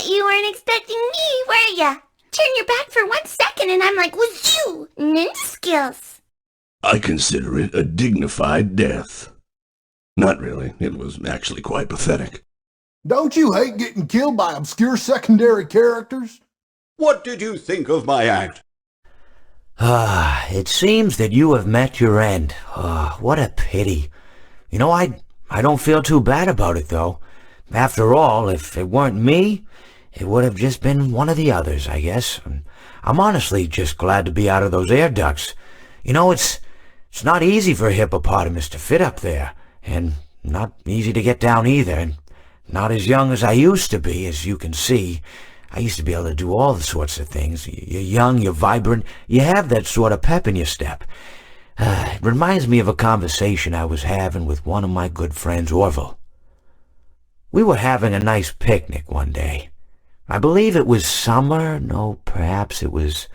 bet you weren't expecting me, were ya? Turn your back for 1 second and I'm like, wazoo! Ninja skills. I consider it a dignified death. Not really. It was actually quite pathetic. Don't you hate getting killed by obscure secondary characters? What did you think of my act? It seems that you have met your end. What a pity. You know, I don't feel too bad about it, though. After all, if it weren't me, it would have just been one of the others, I guess. I'm honestly just glad to be out of those air ducts. You know, it's not easy for a hippopotamus to fit up there, and not easy to get down either, and not as young as I used to be, as you can see. I used to be able to do all sorts of things. You're young, you're vibrant, you have that sort of pep in your step. It reminds me of a conversation I was having with one of my good friends, Orville. We were having a nice picnic one day. I believe it was summer. No, perhaps it was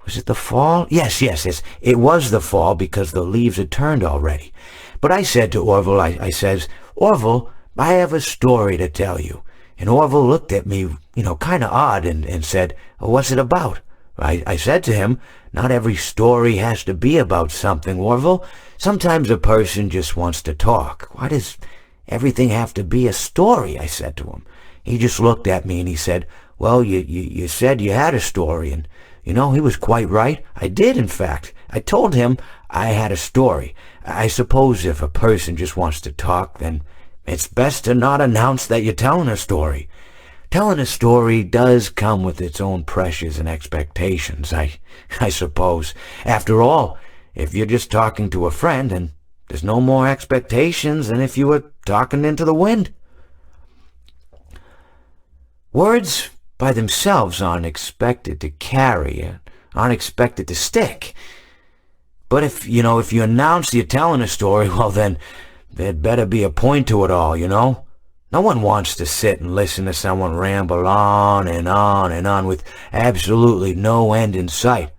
it the fall? Yes, it was the fall because the leaves had turned already. But I said to Orville, I says, Orville, I have a story to tell you. And Orville looked at me, kind of odd and said, what's it about? I said to him, not every story has to be about something, Orville. Sometimes a person just wants to talk. Why does everything have to be a story? I said to him. He just looked at me and he said, well, you said you had a story. And, he was quite right. I did, in fact. I told him I had a story. I suppose if a person just wants to talk, then it's best to not announce that you're telling a story. Telling a story does come with its own pressures and expectations, I suppose. After all, if you're just talking to a friend, then there's no more expectations than if you were talking into the wind. Words by themselves aren't expected to carry, aren't expected to stick. But if you announce you're telling a story, well then, there'd better be a point to it all, No one wants to sit and listen to someone ramble on and on and on with absolutely no end in sight.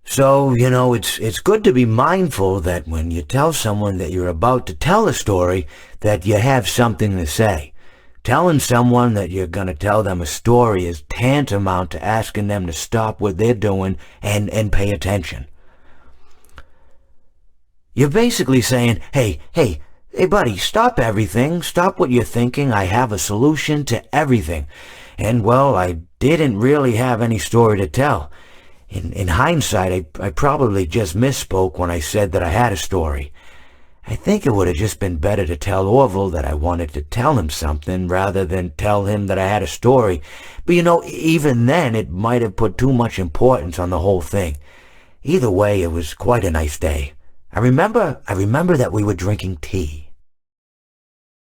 So, it's good to be mindful that when you tell someone that you're about to tell a story, that you have something to say. Telling someone that you're going to tell them a story is tantamount to asking them to stop what they're doing and pay attention. You're basically saying, hey, buddy, stop everything. Stop what you're thinking. I have a solution to everything. And, well, I didn't really have any story to tell. In hindsight, I probably just misspoke when I said that I had a story. I think it would have just been better to tell Orville that I wanted to tell him something rather than tell him that I had a story. But, even then, it might have put too much importance on the whole thing. Either way, it was quite a nice day. I remember that we were drinking tea.